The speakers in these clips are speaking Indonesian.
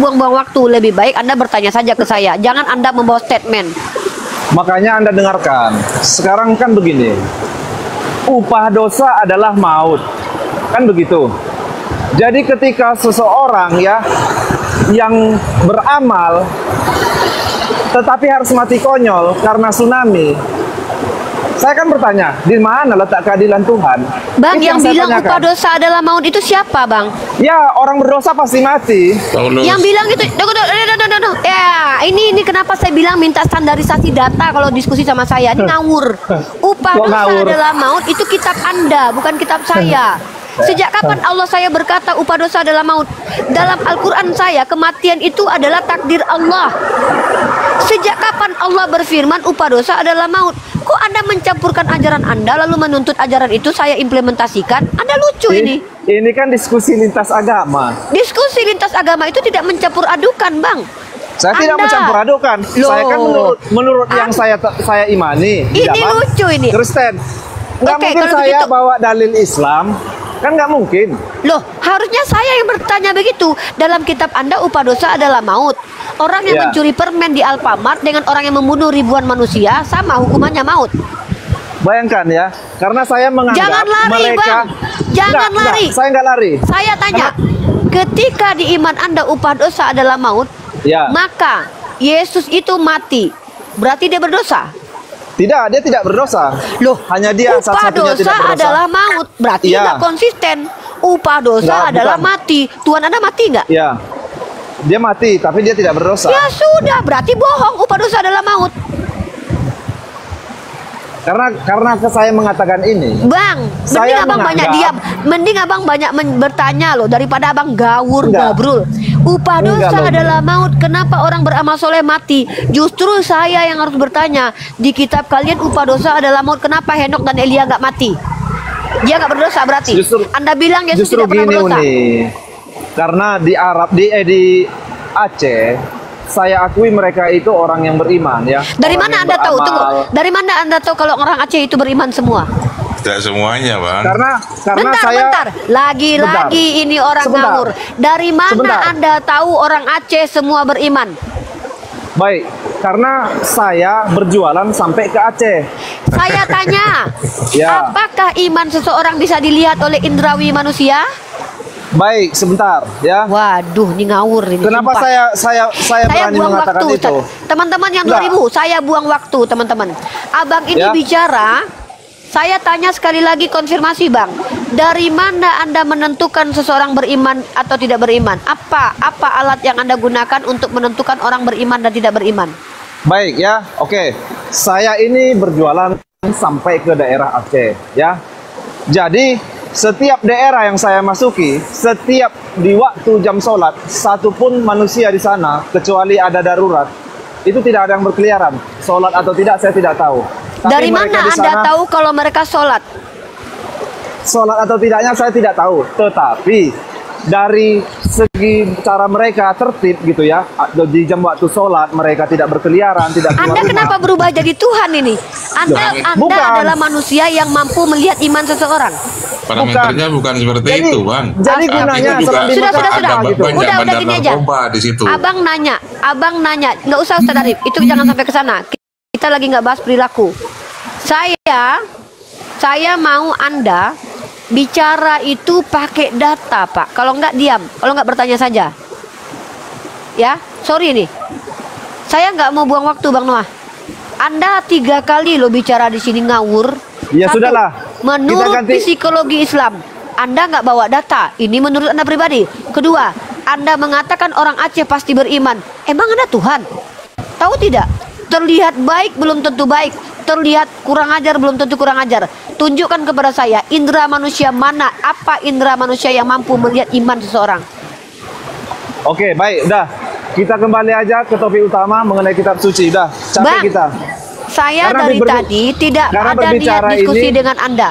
buang-buang waktu. Lebih baik Anda bertanya saja ke saya. Jangan Anda membawa statement. Makanya Anda dengarkan. Sekarang kan begini. Upah dosa adalah maut. Kan begitu. Jadi ketika seseorang ya yang beramal tetapi harus mati konyol karena tsunami, saya kan bertanya, di mana letak keadilan Tuhan? Bang, Itu yang bilang saya upah tanyakan. dosa adalah maut itu siapa, Bang? Ya, orang berdosa pasti mati. Paulus. Yang bilang itu, ya, ini kenapa saya bilang minta standarisasi data kalau diskusi sama saya. Ini ngawur. Upah Kok dosa ngawur? adalah maut, itu kitab Anda, bukan kitab saya. Sejak kapan Allah saya berkata upah dosa adalah maut? Dalam Al-Quran saya, kematian itu adalah takdir Allah. Sejak kapan Allah berfirman upah dosa adalah maut? Kok Anda mencampurkan ajaran Anda lalu menuntut ajaran itu saya implementasikan? Anda lucu ini. Ini kan diskusi lintas agama. Diskusi lintas agama itu tidak mencampur adukan, Bang. Saya tidak Anda. mencampur adukan. Loh. Saya kan menurut yang saya imani. Ini zaman lucu ini. Kristen. Nggak Oke, mungkin kalau saya begitu- bawa dalil Islam. Kan nggak mungkin. Loh, harusnya saya yang bertanya begitu. Dalam kitab Anda upah dosa adalah maut. Orang yang Ya. mencuri permen di Alfamart dengan orang yang membunuh ribuan manusia sama hukumannya maut. Bayangkan ya. Karena saya menganggap Jangan lari, mereka. Bang. Jangan lari. Saya nggak lari. Saya tanya, ketika di iman Anda upah dosa adalah maut, Ya. maka Yesus itu mati. Berarti dia berdosa. Tidak, dia tidak berdosa. Loh, hanya dia upah satu-satunya dosa tidak berdosa. adalah maut. Berarti Iya. nggak konsisten. Upah dosa Nggak, adalah bukan. mati. Tuhan Anda mati nggak? Ya. Dia mati, tapi dia tidak berdosa. Ya sudah, berarti bohong. Upah dosa adalah maut. Karena saya mengatakan ini. Bang, mending Saya abang banyak menganggap- diam. Mending abang banyak bertanya loh daripada abang gawur Enggak. gabrul. Upah Enggak dosa loh. adalah maut. Kenapa orang beramal soleh mati? Justru saya yang harus bertanya. Di kitab kalian upah dosa adalah maut. Kenapa Henok dan Elia nggak mati? Dia nggak berdosa berarti. Anda bilang Yesus Justru tidak pernah gini berdosa. Uni. Karena di Arab di Aceh, saya akui mereka itu orang yang beriman ya. Dari Orang mana yang Anda tahu? beramal. Tunggu. Dari mana Anda tahu kalau orang Aceh itu beriman semua? Tidak semuanya, Bang. Karena Bentar, saya bentar. Lagi-lagi Bentar. ini orang Sebentar. ngawur. Dari mana Sebentar. Anda tahu orang Aceh semua beriman? baik, karena saya berjualan sampai ke Aceh. Saya tanya, Ya. apakah iman seseorang bisa dilihat oleh indrawi manusia? Baik, sebentar ya. Waduh, ini ngawur ini. Kenapa sumpah. saya Saya berani buang mengatakan waktu, itu? Ustaz. Teman-teman yang Enggak. 2000, saya buang waktu, teman-teman. Abang ini Ya. bicara, saya tanya sekali lagi konfirmasi, Bang. Dari mana Anda menentukan seseorang beriman atau tidak beriman? Apa alat yang Anda gunakan untuk menentukan orang beriman dan tidak beriman? Baik ya, oke. Saya ini berjualan sampai ke daerah Aceh ya. Jadi setiap daerah yang saya masuki, setiap di waktu jam sholat, satupun manusia di sana kecuali ada darurat, itu tidak ada yang berkeliaran. Sholat atau tidak saya tidak tahu. Tapi Dari mereka mana di Anda sana, tahu kalau mereka sholat? sholat atau tidaknya saya tidak tahu. Tetapi dari segi cara mereka tertib gitu ya, di jam waktu sholat mereka tidak berkeliaran, tidak keluar Anda rumah. kenapa berubah jadi Tuhan ini? Anda Bukan. adalah manusia yang mampu melihat iman seseorang. Parameternya bukan seperti Jadi- itu, Bang. jadi Tapi gunanya itu juga seperti Sudah, macam sudah, apa sudah. gitu. Banyak Udah bandar gini aja. narkoba di situ. Abang nanya, nggak usah Ustaz Arif, itu jangan sampai ke sana. Kita lagi nggak bahas perilaku. Saya mau Anda bicara itu pakai data, Pak. Kalau nggak diam, kalau nggak bertanya saja. Ya, sorry nih. Saya nggak mau buang waktu, Bang Noah. Anda 3 kali lo bicara di sini ngawur. Ya, Satu, sudahlah. menurut Kita ganti. psikologi Islam, Anda nggak bawa data. Ini menurut Anda pribadi. Kedua, Anda mengatakan orang Aceh pasti beriman. Emang Anda Tuhan? Tahu tidak? Terlihat baik belum tentu baik. Terlihat kurang ajar belum tentu kurang ajar. Tunjukkan kepada saya, indera manusia mana? Apa indera manusia yang mampu melihat iman seseorang? Oke, baik, udah. Kita kembali aja ke topik utama mengenai kitab suci. Udah, capek Bang, kita. saya Karena dari berbi- tadi tidak karena ada niat berbicara diskusi ini- dengan Anda.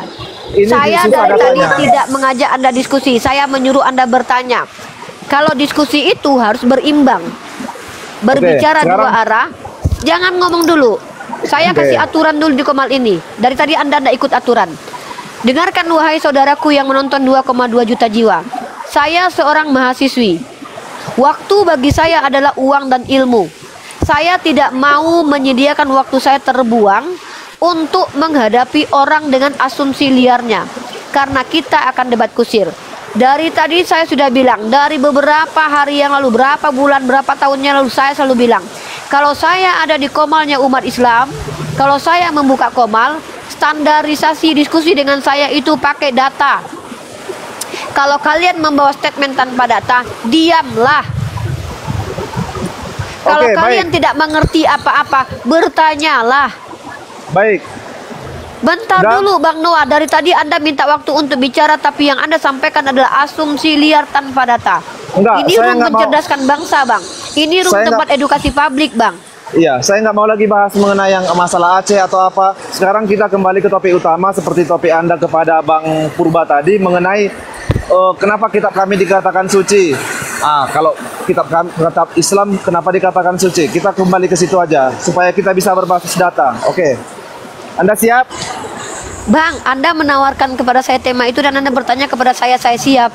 ini Saya susah dari tadi katanya. tidak mengajak Anda diskusi. Saya menyuruh Anda bertanya. Kalau diskusi itu harus berimbang. Berbicara sekarang- dua arah. Jangan ngomong dulu. Saya Oke. kasih aturan dulu di Komal ini. Dari tadi Anda ikut aturan. Dengarkan wahai saudaraku yang menonton 2,2 juta jiwa. Saya seorang mahasiswi. Waktu bagi saya adalah uang dan ilmu. Saya tidak mau menyediakan waktu saya terbuang untuk menghadapi orang dengan asumsi liarnya, karena kita akan debat kusir. Dari tadi saya sudah bilang, dari beberapa hari yang lalu, berapa bulan, berapa tahunnya lalu, saya selalu bilang, kalau saya ada di komalnya umat Islam, kalau saya membuka komal, standarisasi diskusi dengan saya itu pakai data. Kalau kalian membawa statement tanpa data, diamlah. Kalau Oke, kalian baik. tidak mengerti apa-apa, bertanyalah. Baik. Bentar Dan- dulu Bang Noah, dari tadi Anda minta waktu untuk bicara, tapi yang Anda sampaikan adalah asumsi liar tanpa data. Enggak, Ini saya room nggak mau. mencerdaskan bangsa, Bang. Ini room Saya tempat edukasi publik, Bang. Iya, saya nggak mau lagi bahas mengenai yang masalah Aceh atau apa. Sekarang kita kembali ke topik utama, seperti topik Anda kepada Bang Purba tadi mengenai kenapa kitab kami dikatakan suci. Kalau kitab Islam kenapa dikatakan suci? Kita kembali ke situ aja supaya kita bisa berbasis data. Oke. Anda siap? Bang, Anda menawarkan kepada saya tema itu dan Anda bertanya kepada saya siap.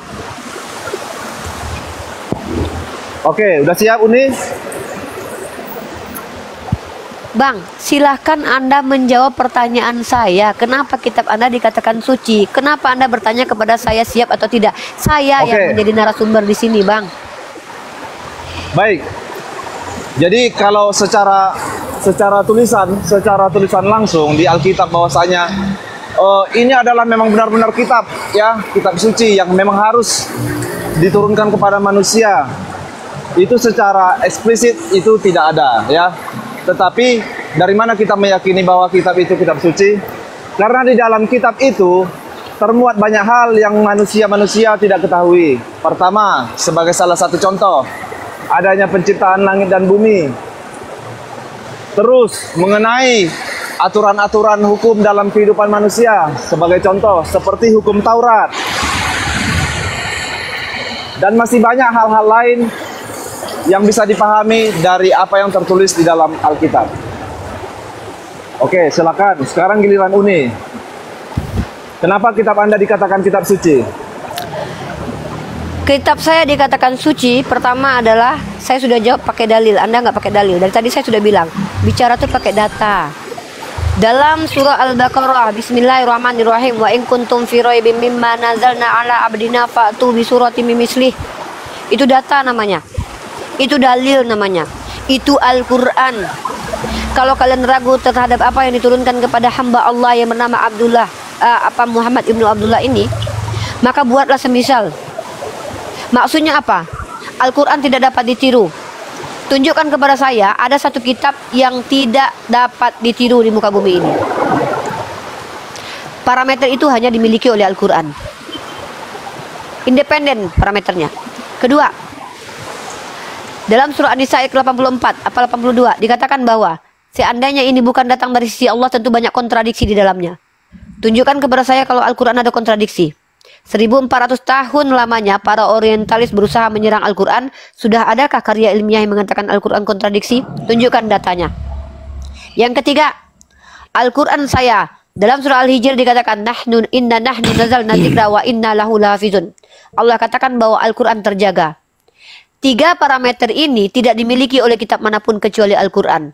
Oke, udah siap Uni? Bang, silahkan Anda menjawab pertanyaan saya. Kenapa kitab Anda dikatakan suci? Kenapa Anda bertanya kepada saya siap atau tidak? Saya Oke. yang menjadi narasumber di sini, Bang. Baik. Jadi kalau secara tulisan langsung di Alkitab bahwasanya ini adalah memang benar-benar kitab ya, kitab suci yang memang harus diturunkan kepada manusia. Itu secara eksplisit itu tidak ada ya. Tetapi dari mana kita meyakini bahwa kitab itu kitab suci? Karena di dalam kitab itu termuat banyak hal yang manusia-manusia tidak ketahui. Pertama, sebagai salah satu contoh, adanya penciptaan langit dan bumi. Terus mengenai aturan-aturan hukum dalam kehidupan manusia, sebagai contoh seperti hukum Taurat. Dan masih banyak hal-hal lain yang bisa dipahami dari apa yang tertulis di dalam Alkitab. Oke, silakan. Sekarang giliran Uni. Kenapa kitab Anda dikatakan kitab suci? Kitab saya dikatakan suci, pertama adalah saya sudah jawab pakai dalil. Anda nggak pakai dalil. Dari tadi saya sudah bilang, bicara tuh pakai data. Dalam surah Al-Baqarah, Bismillahirrahmanirrahim, wa in kuntum fi raibim mimma nazalna ala abdina fa'tu bi suratin min mislih. Itu data namanya. Itu dalil namanya. Itu Al-Qur'an. Kalau kalian ragu terhadap apa yang diturunkan kepada hamba Allah yang bernama Muhammad ibnu Abdullah ini, maka buatlah semisal. Maksudnya apa? Al-Quran tidak dapat ditiru. Tunjukkan kepada saya ada satu kitab yang tidak dapat ditiru di muka bumi ini. Parameter itu hanya dimiliki oleh Al-Quran. Independen parameternya. Kedua, dalam surah An-Nisa ayat 84 apa 82 dikatakan bahwa seandainya ini bukan datang dari sisi Allah, tentu banyak kontradiksi di dalamnya. Tunjukkan kepada saya kalau Al-Quran ada kontradiksi. 1400 tahun lamanya para orientalis berusaha menyerang Al-Quran. Sudah adakah karya ilmiah yang mengatakan Al-Quran kontradiksi? Tunjukkan datanya. Yang ketiga, Al-Quran saya dalam surah Al-Hijr dikatakan inna nahnu nazalna dzikra wa inna lahu lahafizun. Allah katakan bahwa Al-Quran terjaga. 3 parameter ini tidak dimiliki oleh kitab manapun kecuali Al-Quran.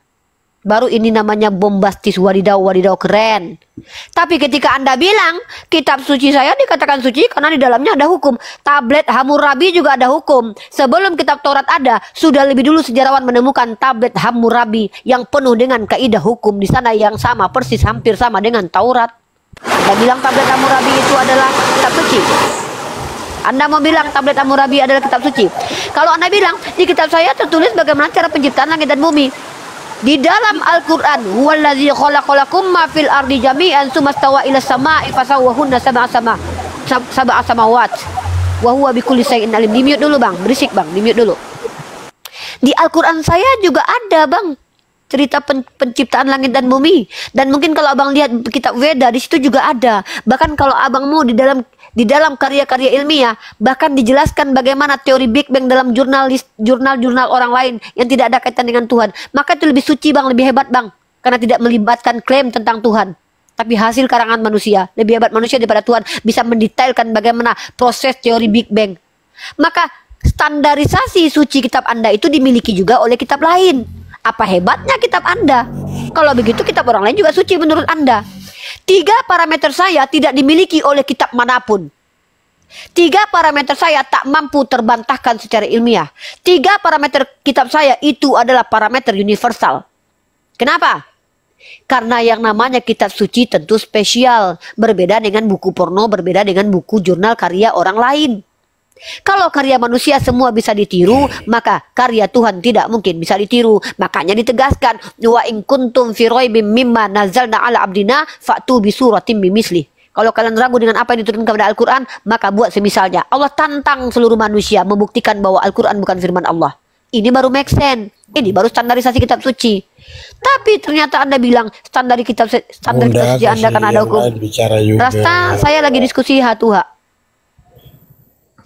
Baru ini namanya bombastis, wadidaw keren. Tapi ketika Anda bilang kitab suci saya dikatakan suci karena di dalamnya ada hukum. Tablet Hammurabi juga ada hukum. Sebelum kitab Taurat ada, sudah lebih dulu sejarawan menemukan tablet Hammurabi yang penuh dengan kaidah hukum di sana yang sama persis hampir sama dengan Taurat. Anda bilang tablet Hammurabi itu adalah kitab suci. Anda mau bilang tablet Hammurabi adalah kitab suci. Kalau Anda bilang di kitab saya tertulis bagaimana cara penciptaan langit dan bumi. Di dalam Al-Quran, huwallazi khalaqalakum ma fil ardi jami'an tsumastawa ila samaa'i fasawwahunna sab'a samawat wa huwa bikulli syai'in alim. Di-mute dulu Bang, berisik Bang, di-mute dulu. Di Al-Quran saya juga ada Bang cerita penciptaan langit dan bumi. Dan mungkin kalau Abang lihat kitab Veda di situ juga ada. Bahkan kalau Abang mau di dalam karya-karya ilmiah bahkan dijelaskan bagaimana teori Big Bang dalam jurnal orang lain yang tidak ada kaitan dengan Tuhan. Maka itu lebih suci Bang, lebih hebat Bang, karena tidak melibatkan klaim tentang Tuhan, tapi hasil karangan manusia. Lebih hebat manusia daripada Tuhan bisa mendetailkan bagaimana proses teori Big Bang. Maka Standarisasi suci kitab Anda itu dimiliki juga oleh kitab lain. Apa hebatnya kitab Anda? Kalau begitu kitab orang lain juga suci menurut Anda. 3 parameter saya tidak dimiliki oleh kitab manapun. 3 parameter saya tak mampu terbantahkan secara ilmiah. 3 parameter kitab saya itu adalah parameter universal. Kenapa? Karena yang namanya kitab suci tentu spesial. Berbeda dengan buku porno, berbeda dengan buku jurnal karya orang lain. Kalau karya manusia semua bisa ditiru, maka karya Tuhan tidak mungkin bisa ditiru. Makanya ditegaskan, wa in kuntum fi raibim mimma nazzalna ala abdina fa'tu bi suratim bimisli. Kalau kalian ragu dengan apa yang diturunkan kepada Al-Quran, maka buat semisalnya. Allah tantang seluruh manusia membuktikan bahwa Al-Quran bukan firman Allah. Ini baru make sense. Ini baru standarisasi kitab suci. Tapi ternyata Anda bilang standar kitab suci Anda kan ada hukum. Rasta saya lagi diskusi H2H.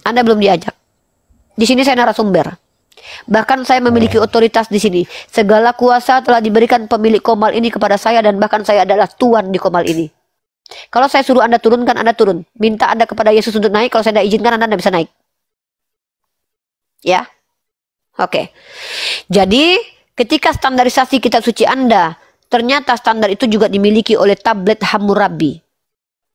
Anda belum diajak. Di sini saya narasumber. Bahkan saya memiliki otoritas di sini. Segala kuasa telah diberikan pemilik komal ini kepada saya dan bahkan saya adalah tuan di komal ini. Kalau saya suruh Anda turunkan, Anda turun. Minta Anda kepada Yesus untuk naik. Kalau saya tidak izinkan, Anda tidak bisa naik. Ya, oke. Jadi ketika standarisasi kitab suci Anda, ternyata standar itu juga dimiliki oleh tablet Hammurabi.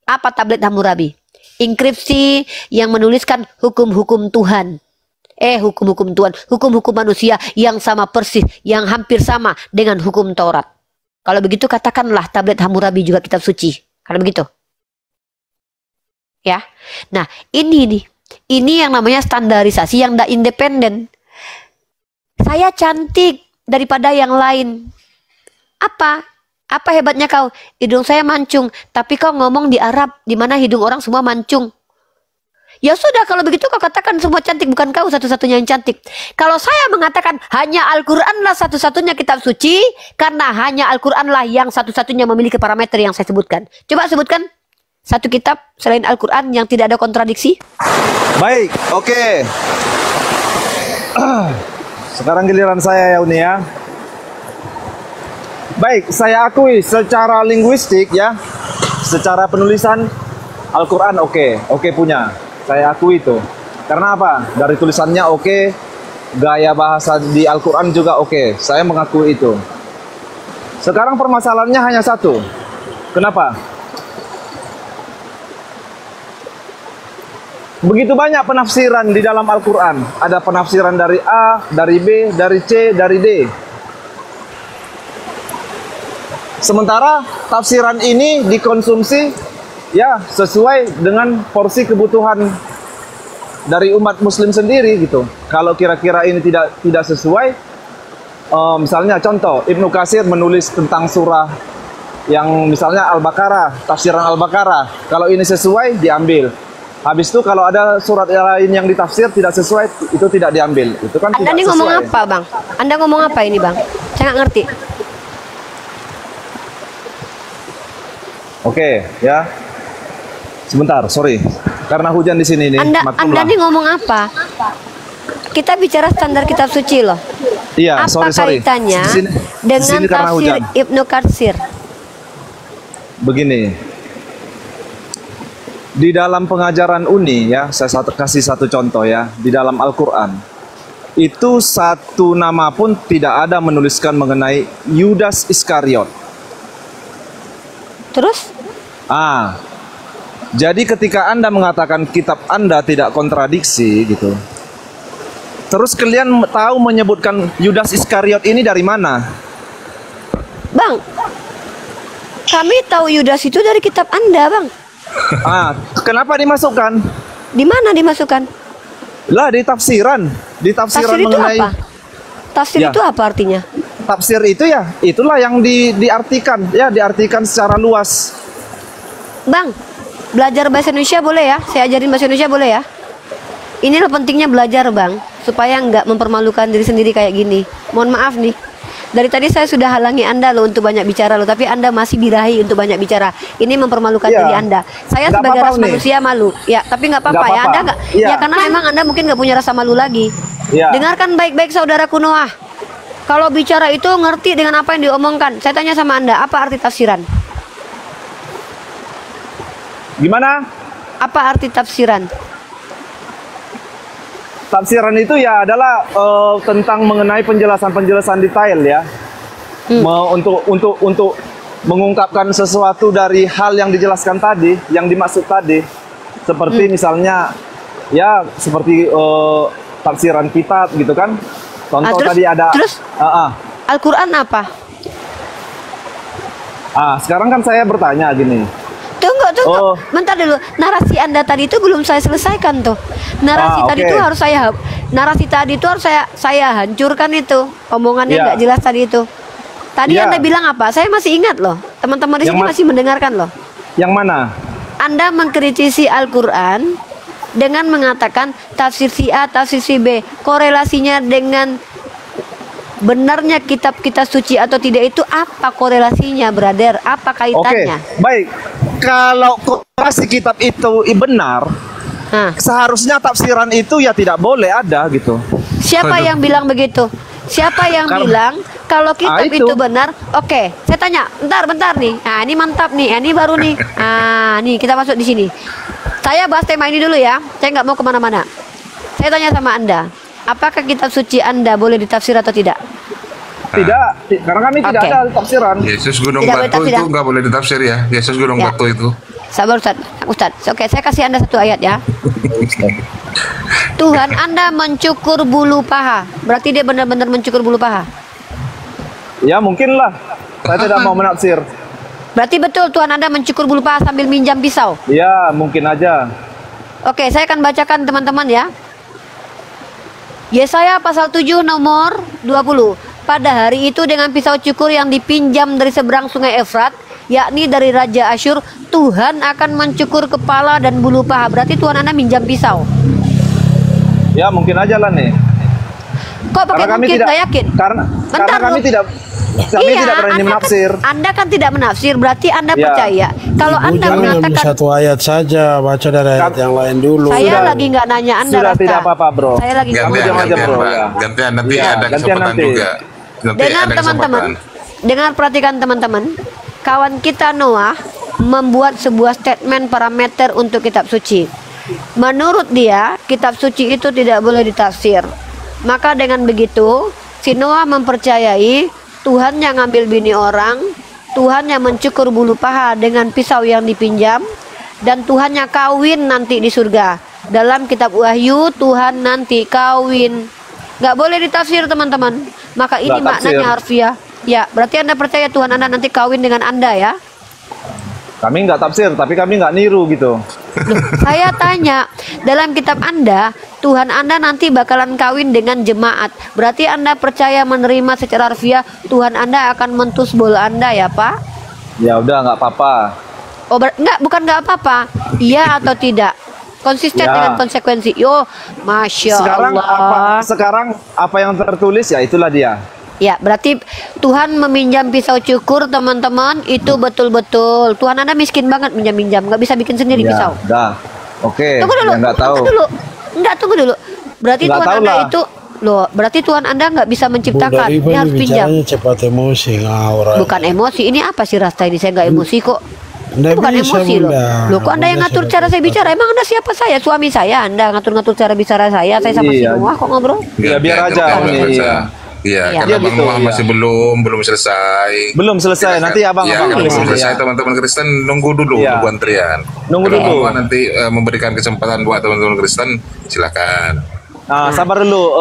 Apa tablet Hammurabi? Inskripsi yang menuliskan hukum-hukum Tuhan. Hukum-hukum Tuhan, hukum-hukum manusia yang sama persis, yang hampir sama dengan hukum Taurat. Kalau begitu katakanlah tablet Hammurabi juga kitab suci. Kalau begitu. Ya. Nah, ini yang namanya standarisasi yang tidak independen. Saya cantik daripada yang lain. Apa hebatnya kau? Hidung saya mancung, tapi kau ngomong di Arab, di mana hidung orang semua mancung. Ya sudah, kalau begitu kau katakan semua cantik, bukan kau satu-satunya yang cantik. Kalau saya mengatakan hanya Al-Quranlah satu-satunya kitab suci, karena hanya Al-Quranlah yang satu-satunya memiliki parameter yang saya sebutkan. Coba sebutkan satu kitab selain Al-Quran yang tidak ada kontradiksi. Baik, oke. Sekarang giliran saya ya Uni ya. Baik, saya akui secara linguistik ya, secara penulisan Al-Quran oke punya. Saya akui itu. Karena apa? Dari tulisannya oke, gaya bahasa di Al-Quran juga oke. Saya mengakui itu. Sekarang permasalahannya hanya satu. Kenapa? Begitu banyak penafsiran di dalam Al-Quran. Ada penafsiran dari A, dari B, dari C, dari D. Sementara tafsiran ini dikonsumsi ya sesuai dengan porsi kebutuhan dari umat muslim sendiri gitu. Kalau kira-kira ini tidak sesuai, misalnya contoh Ibnu Katsir menulis tentang surah yang misalnya Al-Baqarah, tafsiran Al-Baqarah. Kalau ini sesuai diambil. Habis itu kalau ada surat lain yang ditafsir tidak sesuai, itu tidak diambil. Itu kan Anda tidak ini sesuai. ngomong apa, Bang? Anda ngomong apa ini, Bang? Saya nggak ngerti. Oke, ya. Sebentar, sorry. Karena hujan di sini nih. Anda ini ngomong apa? Kita bicara standar kitab suci loh. Iya, apa sorry. kaitannya Di dengan sini karena tafsir hujan. Ibnu Katsir? Begini. Di dalam pengajaran Uni ya, saya kasih satu contoh ya, di dalam Al-Qur'an. Itu satu nama pun tidak ada menuliskan mengenai Yudas Iskariot. Terus? Jadi ketika Anda mengatakan kitab Anda tidak kontradiksi gitu. Terus kalian tahu menyebutkan Yudas Iskariot ini dari mana? Bang, kami tahu Yudas itu dari kitab Anda, Bang. Kenapa dimasukkan? Di mana dimasukkan? Lah di tafsiran Tafsir itu mengenai apa? Tafsir Ya. itu apa artinya? tafsir itu ya, itulah yang diartikan ya, diartikan secara luas. Bang, belajar bahasa Indonesia boleh ya? Saya ajarin bahasa Indonesia boleh ya? Inilah pentingnya belajar, Bang, supaya nggak mempermalukan diri sendiri kayak gini. Mohon maaf nih. Dari tadi saya sudah halangi Anda loh untuk banyak bicara loh, tapi Anda masih birahi untuk banyak bicara. Ini mempermalukan Iya. diri Anda. Saya Nggak sebagai apa-apa, ras Uni. manusia malu. Ya, tapi nggak apa-apa Nggak ya. apa-apa. Anda nggak. Iya. Ya karena memang Anda mungkin nggak punya rasa malu lagi. Iya. Dengarkan baik-baik saudaraku Noah. Kalau bicara itu ngerti dengan apa yang diomongkan. Saya tanya sama Anda, apa arti tafsiran? Gimana? Apa arti tafsiran? tafsiran itu ya adalah tentang mengenai penjelasan-penjelasan detail ya. Untuk mengungkapkan sesuatu dari hal yang dijelaskan tadi, yang dimaksud tadi. Seperti misalnya ya seperti tafsiran kitab gitu kan. Contoh terus, tadi ada Al-Quran apa? Sekarang kan saya bertanya gini. Tunggu. Bentar dulu. Narasi Anda tadi itu belum saya selesaikan tuh. Narasi tadi itu harus saya hancurkan itu. Omongannya nggak jelas tadi itu. Tadi Anda bilang apa? Saya masih ingat loh. Teman-teman di sini masih mendengarkan loh. Yang mana? Anda mengkritisi Al-Quran dengan mengatakan tafsir si A, tafsir si B. Korelasinya dengan benarnya kitab-kitab suci atau tidak itu apa korelasinya, brother? Apa kaitannya? Oke, baik. Kalau korelasi kitab itu benar, seharusnya tafsiran itu ya tidak boleh ada gitu. Siapa yang bilang begitu? Siapa yang bilang kalau kitab itu benar? Oke, saya tanya. Bentar nih. Nah, ini mantap nih. Ini baru nih. Nih kita masuk di sini. Saya bahas tema ini dulu ya. Saya nggak mau kemana-mana. Saya tanya sama Anda. Apakah kitab suci Anda boleh ditafsir atau tidak? Tidak, karena kami tidak ada tafsiran. Yesus Gunung Batu itu nggak boleh ditafsir ya. Yesus Gunung Batu itu. Sabar Ustaz. Oke, saya kasih Anda satu ayat ya. Tuhan Anda mencukur bulu paha. Berarti dia benar-benar mencukur bulu paha. Ya mungkin lah. Saya tidak mau menafsir. Berarti betul Tuhan Anda mencukur bulu paha sambil minjam pisau. Ya mungkin aja. Oke, saya akan bacakan teman-teman ya. Yesaya pasal 7 nomor 20. Pada hari itu dengan pisau cukur yang dipinjam dari seberang sungai Efrat, yakni dari Raja Asyur, Tuhan akan mencukur kepala dan bulu paha. Berarti Tuhan Anda minjam pisau. Ya mungkin aja lah nih. Kok pakai mungkin? Nggak yakin? Karena kami tidak berani menafsir. Anda kan tidak menafsir, berarti Anda percaya. Kalau Anda mengatakan satu ayat saja, baca dari ayat yang lain dulu. Saya lagi nggak nanya Anda. Sudah tidak apa-apa, bro. Saya lagi gantian, bro. Gantian nanti ada kesempatan juga. Dengar teman-teman. Dengar, perhatikan teman-teman. Kawan kita Noah membuat sebuah statement parameter untuk kitab suci. Menurut dia, kitab suci itu tidak boleh ditafsir. Maka dengan begitu, si Noah mempercayai Tuhan yang ngambil bini orang, Tuhan yang mencukur bulu paha dengan pisau yang dipinjam, dan Tuhan yang kawin nanti di surga. Dalam kitab Wahyu, Tuhan nanti kawin. Nggak boleh ditafsir teman-teman. Maka ini maknanya harfiah. Ya, berarti Anda percaya Tuhan Anda nanti kawin dengan Anda ya? Kami nggak tafsir, tapi kami nggak niru gitu. Loh, saya tanya, dalam kitab Anda, Tuhan Anda nanti bakalan kawin dengan jemaat. Berarti Anda percaya menerima secara harfiah Tuhan Anda akan mentus bola Anda ya Pak? Ya udah nggak apa-apa. Oh, bukan nggak apa-apa. Iya atau tidak? Konsisten dengan konsekuensi. Yo, Masya Allah. Sekarang apa yang tertulis ya itulah dia. Ya, berarti Tuhan meminjam pisau cukur teman-teman itu betul-betul. Tuhan Anda miskin banget minjam-minjam, nggak bisa bikin sendiri pisau. Dah, oke. Tunggu dulu, tunggu dulu. Berarti nggak Tuhan Anda itu, berarti Tuhan Anda nggak bisa menciptakan. Ini harus pinjam. Cepat emosi, ngawur. Bukan emosi, ini apa sih Rasta ini? Saya nggak emosi kok. Bukan emosi loh. Loh, kok Anda yang ngatur cara saya bicara? Emang Anda siapa saya? Suami saya. Anda ngatur-ngatur cara bicara saya. Saya sama si Noah kok ngobrol? Ya biar aja. Iya, karena Bang Noah masih belum selesai. Belum selesai. Nanti abang belum selesai. Teman-teman Kristen nunggu dulu, nunggu antrian. Nunggu dulu. Nanti memberikan kesempatan buat teman-teman Kristen, silakan. Sabar dulu,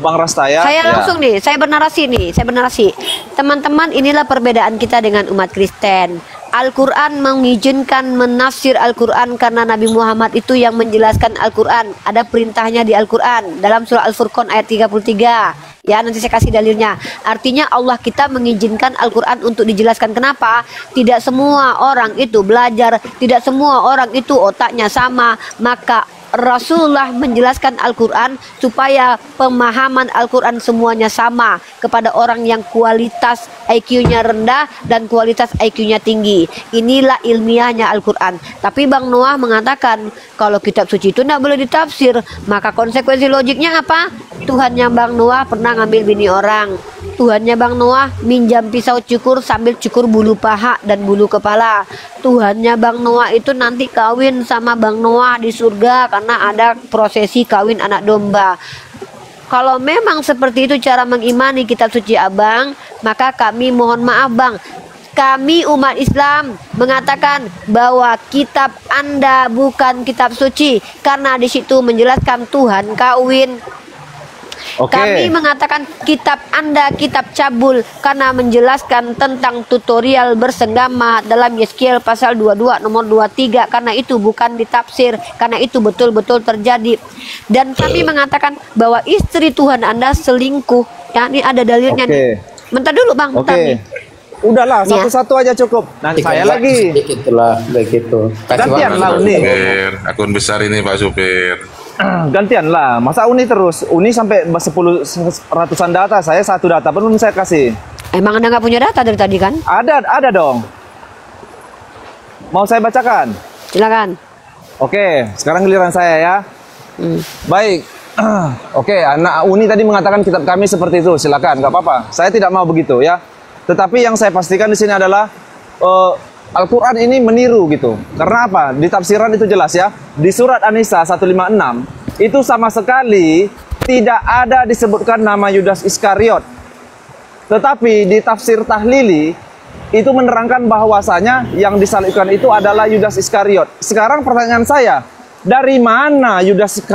Bang Rasta ya. Saya langsung nih, saya bernarasi. Teman-teman, inilah perbedaan kita dengan umat Kristen. Al-Quran mengizinkan menafsir Al-Quran karena Nabi Muhammad itu yang menjelaskan Al-Quran. Ada perintahnya di Al-Quran dalam surah Al-Furqan ayat 33. Ya, nanti saya kasih dalilnya. Artinya Allah kita mengizinkan Al-Quran untuk dijelaskan. Kenapa? Tidak semua orang itu belajar, tidak semua orang itu otaknya sama. Maka Rasulullah menjelaskan Al-Quran supaya pemahaman Al-Quran semuanya sama kepada orang yang kualitas IQ-nya rendah dan kualitas IQ-nya tinggi. Inilah ilmiahnya Al-Quran. Tapi Bang Noah mengatakan kalau kitab suci itu tidak boleh ditafsir. Maka konsekuensi logiknya apa? Tuhan yang Bang Noah pernah ngambil bini orang. Tuhannya Bang Noah minjam pisau cukur sambil cukur bulu paha dan bulu kepala. Tuhannya Bang Noah itu nanti kawin sama Bang Noah di surga karena ada prosesi kawin anak domba. Kalau memang seperti itu cara mengimani kitab suci Abang, maka kami mohon maaf Bang, kami umat Islam mengatakan bahwa kitab Anda bukan kitab suci karena di situ menjelaskan Tuhan kawin. Oke. Kami mengatakan kitab Anda kitab cabul karena menjelaskan tentang tutorial bersenggama dalam Yeskiel pasal 22 nomor 23 karena itu bukan ditafsir, karena itu betul-betul terjadi. Dan kami mengatakan bahwa istri Tuhan Anda selingkuh. Ya, ini ada dalilnya Oke. nih. Bentar dulu Bang, bentar Oke. nih. Udahlah, Ya. satu-satu aja cukup. Nanti saya lagi. Itulah begitu. Gantian lah Uni. Supir, akun besar ini Pak Supir. Gantian lah. Masa Uni terus? Uni sampai 10 ratusan data. Saya satu data belum saya kasih. Emang Anda nggak punya data dari tadi kan? Ada dong. Mau saya bacakan? Silakan. Oke, sekarang giliran saya ya. Baik. Oke, anak Uni tadi mengatakan kitab kami seperti itu. Silakan, nggak apa-apa. Saya tidak mau begitu ya. Tetapi yang saya pastikan di sini adalah Al-Quran ini meniru gitu. Karena apa? Di tafsiran itu jelas ya. Di surat An-Nisa 156 itu sama sekali tidak ada disebutkan nama Yudas Iskariot. Tetapi di tafsir Tahlili itu menerangkan bahwasanya yang disalibkan itu adalah Yudas Iskariot. Sekarang pertanyaan saya, dari mana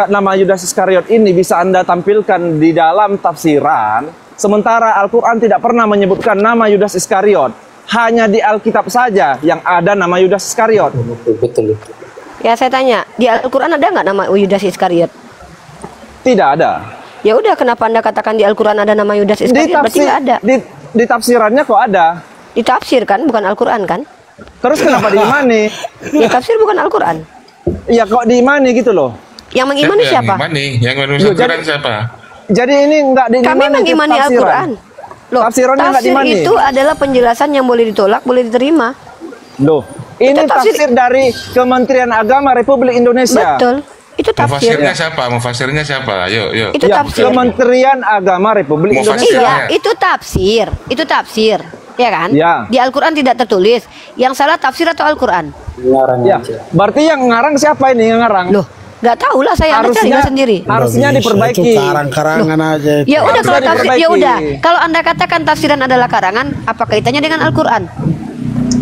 nama Yudas Iskariot ini bisa Anda tampilkan di dalam tafsiran? Sementara Al-Quran tidak pernah menyebutkan nama Yudas Iskariot. Hanya di Alkitab saja yang ada nama Yudas Iskariot. Betul. Ya saya tanya, di Al-Quran ada nggak nama Yudas Iskariot? Tidak ada. Ya udah, kenapa Anda katakan di Al-Quran ada nama Yudas Iskariot? Berarti nggak ada. Di tafsirannya kok ada. Ditafsir kan, bukan Al-Quran kan? Terus kenapa diimani? Ya tafsir bukan Al-Quran. Ya kok diimani gitu loh. Yang mengimani siapa? Yang mengimani Al-Quran siapa? Jadi ini nggak diimani. Kami mengimani Al-Quran. Loh, Tafsirannya nggak tafsir dimani. itu adalah penjelasan yang boleh ditolak, boleh diterima. Loh, ini Itu tafsir- tafsir dari Kementerian Agama Republik Indonesia. Betul. Itu tafsir. Mufasirnya siapa? Yuk. Itu Ya, tafsir. Kementerian Agama Republik Mufasir. Indonesia. Iya, itu tafsir. Itu tafsir. Ya kan? Ya. Di Al-Quran tidak tertulis. Yang salah tafsir atau Al-Quran? Ngarang Ya, aja. berarti yang ngarang siapa ini yang ngarang? Loh, nggak tahu lah saya, Anda cari lah sendiri. Harusnya Nggak bisa, diperbaiki. Itu karang-karangan aja itu. Ya udah, Harusnya kalau tafsir ya diperbaiki. udah. Kalau Anda katakan tafsiran adalah karangan, apa kaitannya dengan Al-Quran?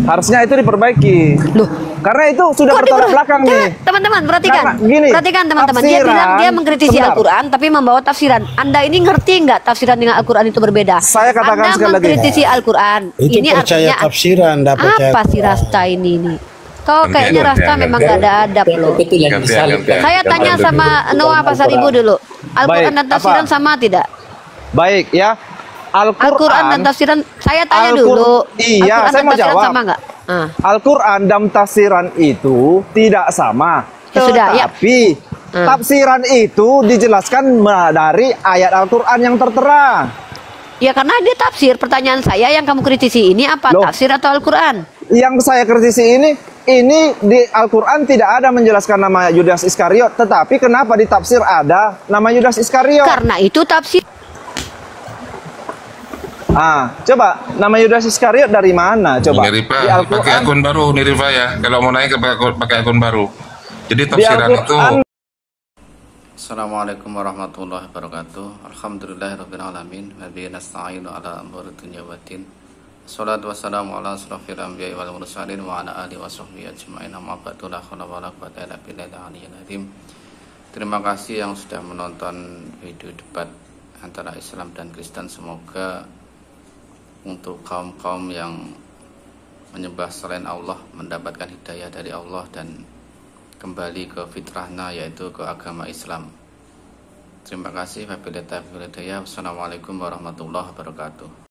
Harusnya itu diperbaiki. Loh, Karena itu sudah kok bertolak diper- belakang nih. Teman-teman, perhatikan. Karena gini, Perhatikan teman-teman. Dia tafsiran- bilang dia mengkritisi sebentar. Al-Quran tapi membawa tafsiran. Anda ini ngerti nggak tafsiran dengan Al-Quran itu berbeda? Saya katakan Anda sekali lagi. mengkritisi Al-Quran. Itu Ini percaya artinya tafsiran, dah percaya apa sih Quran. Rasta ini nih? Kau Gantian, kayaknya Rasta gantian, memang gantian. gak ada adab loh. Betul yang Gantian, disalibkan. gantian. Saya tanya sama Noah Pasaribu dulu. Al-Quran dan Baik, tafsiran apa? sama tidak? Baik ya. Al-Quran dan tafsiran, saya tanya dulu. Iya, Al-Quran saya dan mau tafsiran jawab. sama nggak? Ah. Al-Quran dan tafsiran itu tidak sama. Ya sudah, ya. Tetapi tafsiran itu dijelaskan dari ayat Al-Quran yang tertera. Ya karena dia tafsir. Pertanyaan saya yang kamu kritisi ini apa? Loh. Tafsir atau Al-Quran? Yang saya kritisi ini di Al-Quran tidak ada menjelaskan nama Yudas Iskariot, tetapi kenapa di tafsir ada nama Yudas Iskariot? Karena itu tafsir. Coba nama Yudas Iskariot dari mana? Coba Nirifa, di pakai Al-Quran. akun baru Nirifa ya. Kalau mau naik pakai akun baru. Jadi Di tafsiran itu Al-Quran Assalamualaikum warahmatullahi wabarakatuh. Alhamdulillahirrabbilalamin. Wabihi nasta'inu ala umuri dunya waddin. Assalatu wassalamu ala asrafil anbiya'i wal mursalin wa ala alihi wasahbihi ajma'in. Amma ba'du, la haula wala quwwata illa billahil aliyyil azim. Terima kasih yang sudah menonton video debat antara Islam dan Kristen. Semoga untuk kaum-kaum yang menyembah selain Allah mendapatkan hidayah dari Allah dan kembali ke fitrahnya, yaitu ke agama Islam. Terima kasih. Wabillahi taufiq wal hidayah. Wassalamualaikum warahmatullahi wabarakatuh.